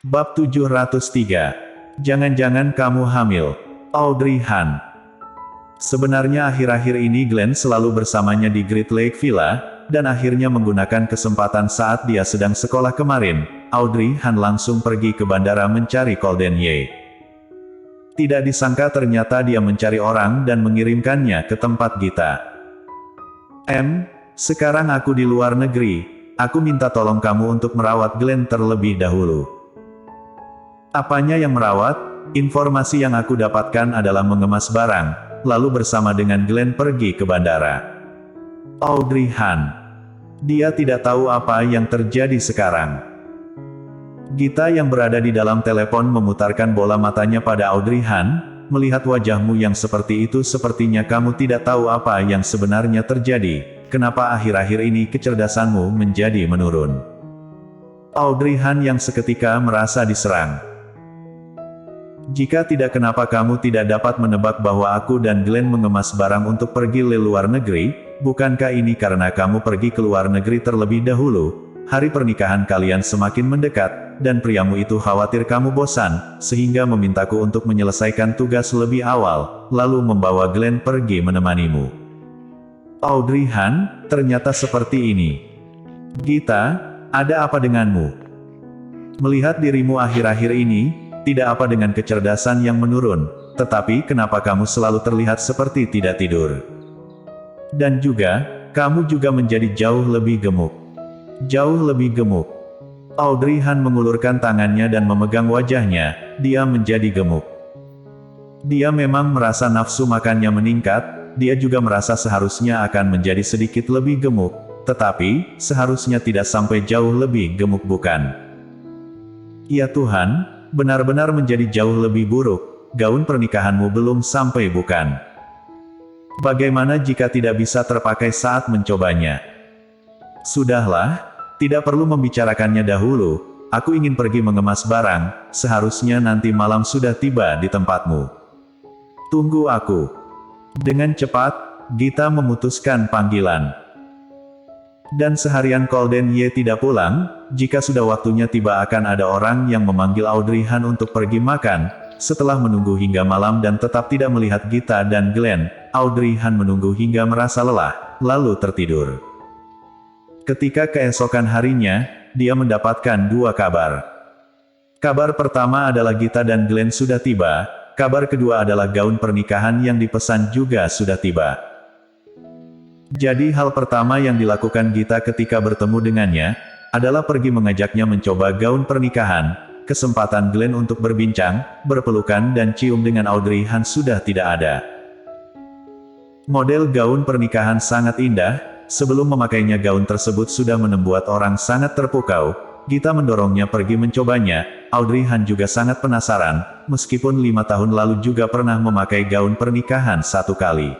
Bab 703. Jangan-jangan kamu hamil. Audrey Han. Sebenarnya akhir-akhir ini Glenn selalu bersamanya di Great Lake Villa, dan akhirnya menggunakan kesempatan saat dia sedang sekolah kemarin, Audrey Han langsung pergi ke bandara mencari Colden Ye. Tidak disangka ternyata dia mencari orang dan mengirimkannya ke tempat Gita. Sekarang aku di luar negeri, aku minta tolong kamu untuk merawat Glenn terlebih dahulu. Apanya yang merawat? Informasi yang aku dapatkan adalah mengemas barang, lalu bersama dengan Glenn pergi ke bandara. Audrey Han. Dia tidak tahu apa yang terjadi sekarang. Gita yang berada di dalam telepon memutarkan bola matanya pada Audrey Han, melihat wajahmu yang seperti itu sepertinya kamu tidak tahu apa yang sebenarnya terjadi, kenapa akhir-akhir ini kecerdasanmu menjadi menurun. Audrey Han yang seketika merasa diserang. Jika tidak kenapa kamu tidak dapat menebak bahwa aku dan Glenn mengemas barang untuk pergi ke luar negeri, bukankah ini karena kamu pergi ke luar negeri terlebih dahulu? Hari pernikahan kalian semakin mendekat, dan priamu itu khawatir kamu bosan, sehingga memintaku untuk menyelesaikan tugas lebih awal, lalu membawa Glenn pergi menemanimu. Audrey Han, ternyata seperti ini. Gita, ada apa denganmu? Melihat dirimu akhir-akhir ini, tidak apa dengan kecerdasan yang menurun, tetapi kenapa kamu selalu terlihat seperti tidak tidur? Dan juga, kamu juga menjadi jauh lebih gemuk. Jauh lebih gemuk. Audrey Han mengulurkan tangannya dan memegang wajahnya, dia menjadi gemuk. Dia memang merasa nafsu makannya meningkat, dia juga merasa seharusnya akan menjadi sedikit lebih gemuk, tetapi, seharusnya tidak sampai jauh lebih gemuk bukan? Ya Tuhan, benar-benar menjadi jauh lebih buruk, gaun pernikahanmu belum sampai bukan? Bagaimana jika tidak bisa terpakai saat mencobanya? Sudahlah, tidak perlu membicarakannya dahulu, aku ingin pergi mengemas barang, seharusnya nanti malam sudah tiba di tempatmu. Tunggu aku. Dengan cepat, Gita memutuskan panggilan. Dan seharian Colden Ye tidak pulang, jika sudah waktunya tiba akan ada orang yang memanggil Audrey Han untuk pergi makan. Setelah menunggu hingga malam dan tetap tidak melihat Gita dan Glenn, Audrey Han menunggu hingga merasa lelah, lalu tertidur. Ketika keesokan harinya, dia mendapatkan dua kabar. Kabar pertama adalah Gita dan Glenn sudah tiba, kabar kedua adalah gaun pernikahan yang dipesan juga sudah tiba. Jadi hal pertama yang dilakukan Gita ketika bertemu dengannya, adalah pergi mengajaknya mencoba gaun pernikahan. Kesempatan Glenn untuk berbincang, berpelukan dan cium dengan Audrey Han sudah tidak ada. Model gaun pernikahan sangat indah. Sebelum memakainya gaun tersebut sudah membuat orang sangat terpukau. Gita mendorongnya pergi mencobanya. Audrey Han juga sangat penasaran, meskipun 5 tahun lalu juga pernah memakai gaun pernikahan satu kali.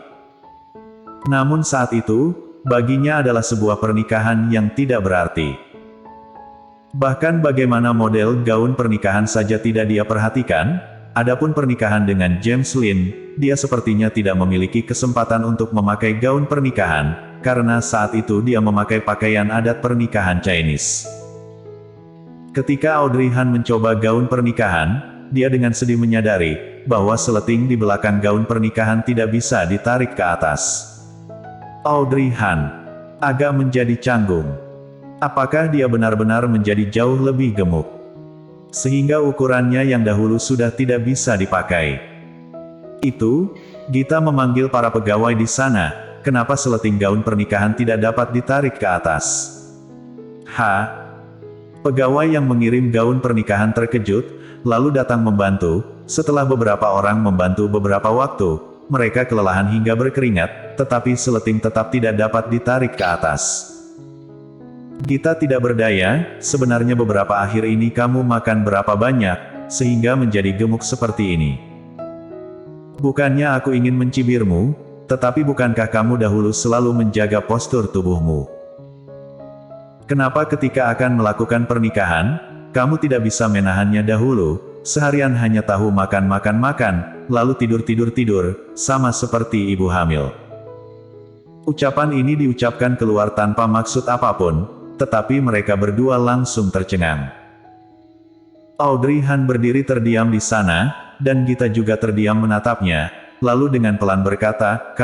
Namun saat itu, baginya adalah sebuah pernikahan yang tidak berarti. Bahkan bagaimana model gaun pernikahan saja tidak dia perhatikan, adapun pernikahan dengan James Lin, dia sepertinya tidak memiliki kesempatan untuk memakai gaun pernikahan, karena saat itu dia memakai pakaian adat pernikahan Chinese. Ketika Audrey Han mencoba gaun pernikahan, dia dengan sedih menyadari, bahwa seleting di belakang gaun pernikahan tidak bisa ditarik ke atas. Audrey Han agak menjadi canggung. Apakah dia benar-benar menjadi jauh lebih gemuk? Sehingga ukurannya yang dahulu sudah tidak bisa dipakai. Itu, Gita memanggil para pegawai di sana. Kenapa seleting gaun pernikahan tidak dapat ditarik ke atas? Pegawai yang mengirim gaun pernikahan terkejut, lalu datang membantu. Setelah beberapa orang membantu beberapa waktu, mereka kelelahan hingga berkeringat, tetapi seleting tetap tidak dapat ditarik ke atas. Gita tidak berdaya, sebenarnya beberapa akhir ini kamu makan berapa banyak, sehingga menjadi gemuk seperti ini. Bukannya aku ingin mencibirmu, tetapi bukankah kamu dahulu selalu menjaga postur tubuhmu? Kenapa ketika akan melakukan pernikahan, kamu tidak bisa menahannya dahulu, seharian hanya tahu makan, lalu tidur, sama seperti ibu hamil. Ucapan ini diucapkan keluar tanpa maksud apapun, tetapi mereka berdua langsung tercengang. Audrey Han berdiri terdiam di sana, dan Gita juga terdiam menatapnya, lalu dengan pelan berkata,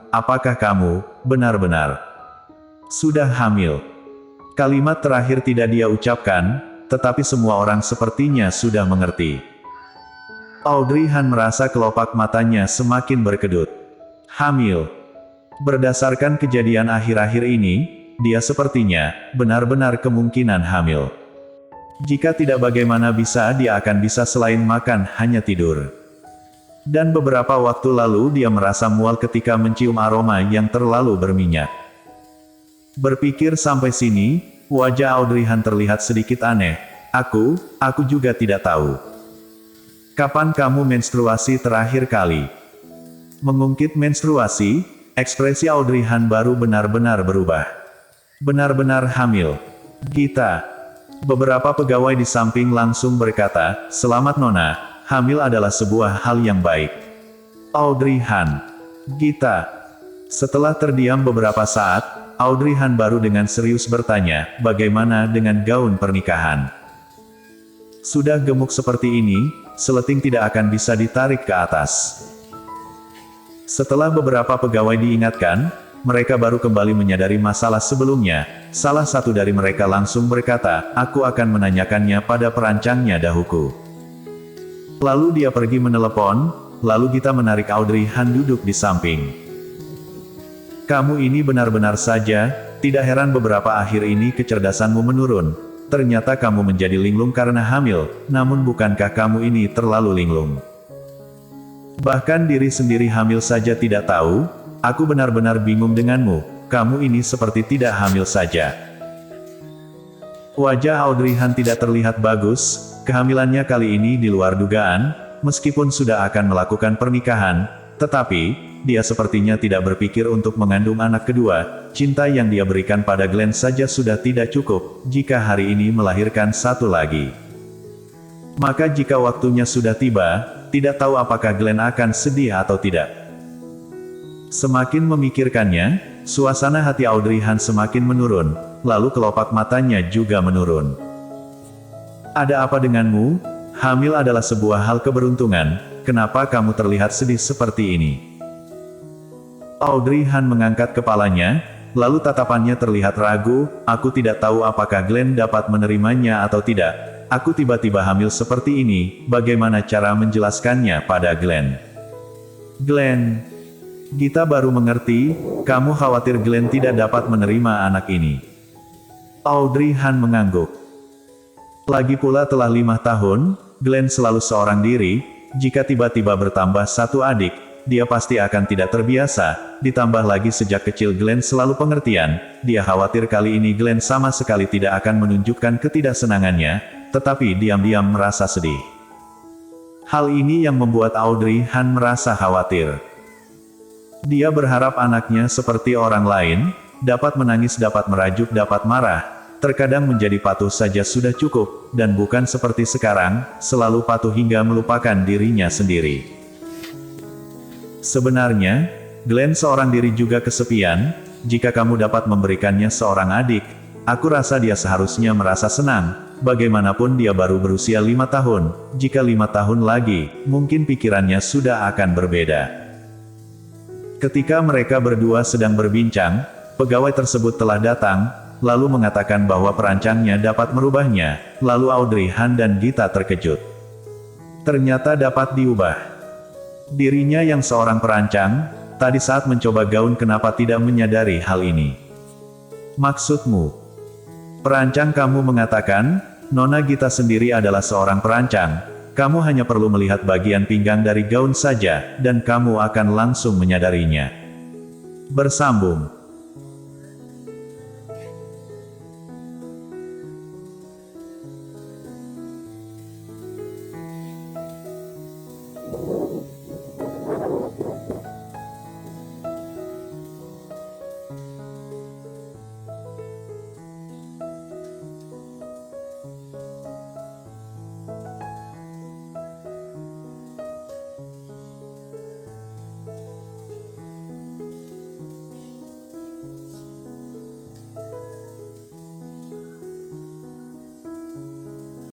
apakah kamu, benar-benar sudah hamil? Kalimat terakhir tidak dia ucapkan, tetapi semua orang sepertinya sudah mengerti. Audrey Han merasa kelopak matanya semakin berkedut. Hamil. Berdasarkan kejadian akhir-akhir ini, dia sepertinya, benar-benar kemungkinan hamil. Jika tidak bagaimana bisa dia akan bisa selain makan hanya tidur. Dan beberapa waktu lalu dia merasa mual ketika mencium aroma yang terlalu berminyak. Berpikir sampai sini, wajah Audrey Han terlihat sedikit aneh. Aku juga tidak tahu. Kapan kamu menstruasi terakhir kali? Mengungkit menstruasi, ekspresi Audrey Han baru benar-benar berubah. Benar-benar hamil. Gita. Beberapa pegawai di samping langsung berkata, "Selamat Nona, hamil adalah sebuah hal yang baik." Audrey Han. Gita. Setelah terdiam beberapa saat, Audrey Han baru dengan serius bertanya, "Bagaimana dengan gaun pernikahan?" Sudah gemuk seperti ini, seleting tidak akan bisa ditarik ke atas. Setelah beberapa pegawai diingatkan, mereka baru kembali menyadari masalah sebelumnya. Salah satu dari mereka langsung berkata, "Aku akan menanyakannya pada perancangnya dahulu." Lalu dia pergi menelepon, lalu Gita menarik Audrey Han duduk di samping. "Kamu ini benar-benar saja, tidak heran beberapa akhir ini kecerdasanmu menurun. Ternyata kamu menjadi linglung karena hamil, namun bukankah kamu ini terlalu linglung? Bahkan diri sendiri hamil saja tidak tahu, aku benar-benar bingung denganmu. Kamu ini seperti tidak hamil saja." Wajah Audrey Han tidak terlihat bagus, kehamilannya kali ini di luar dugaan, meskipun sudah akan melakukan pernikahan, tetapi, dia sepertinya tidak berpikir untuk mengandung anak kedua. Cinta yang dia berikan pada Glenn saja sudah tidak cukup, jika hari ini melahirkan satu lagi. Maka jika waktunya sudah tiba, tidak tahu apakah Glenn akan sedih atau tidak. Semakin memikirkannya, suasana hati Audrey Han semakin menurun, lalu kelopak matanya juga menurun. "Ada apa denganmu? Hamil adalah sebuah hal keberuntungan, kenapa kamu terlihat sedih seperti ini?" Audrey Han mengangkat kepalanya, lalu tatapannya terlihat ragu. "Aku tidak tahu apakah Glenn dapat menerimanya atau tidak. Aku tiba-tiba hamil seperti ini, bagaimana cara menjelaskannya pada Glenn?" "Glenn..." Gita baru mengerti, "Kamu khawatir Glenn tidak dapat menerima anak ini." Audrey Han mengangguk. Lagi pula telah 5 tahun, Glenn selalu seorang diri, jika tiba-tiba bertambah satu adik, dia pasti akan tidak terbiasa, ditambah lagi sejak kecil Glenn selalu pengertian, dia khawatir kali ini Glenn sama sekali tidak akan menunjukkan ketidaksenangannya, tetapi diam-diam merasa sedih. Hal ini yang membuat Audrey Han merasa khawatir. Dia berharap anaknya seperti orang lain, dapat menangis, dapat merajuk, dapat marah, terkadang menjadi patuh saja sudah cukup, dan bukan seperti sekarang, selalu patuh hingga melupakan dirinya sendiri. Sebenarnya, Glenn seorang diri juga kesepian, jika kamu dapat memberikannya seorang adik, aku rasa dia seharusnya merasa senang, bagaimanapun dia baru berusia 5 tahun, jika 5 tahun lagi, mungkin pikirannya sudah akan berbeda. Ketika mereka berdua sedang berbincang, pegawai tersebut telah datang, lalu mengatakan bahwa perancangnya dapat merubahnya, lalu Audrey Han dan Gita terkejut. Ternyata dapat diubah. Dirinya yang seorang perancang, tadi saat mencoba gaun kenapa tidak menyadari hal ini? "Maksudmu? Perancang kamu mengatakan, Nona Gita sendiri adalah seorang perancang. Kamu hanya perlu melihat bagian pinggang dari gaun saja, dan kamu akan langsung menyadarinya." Bersambung.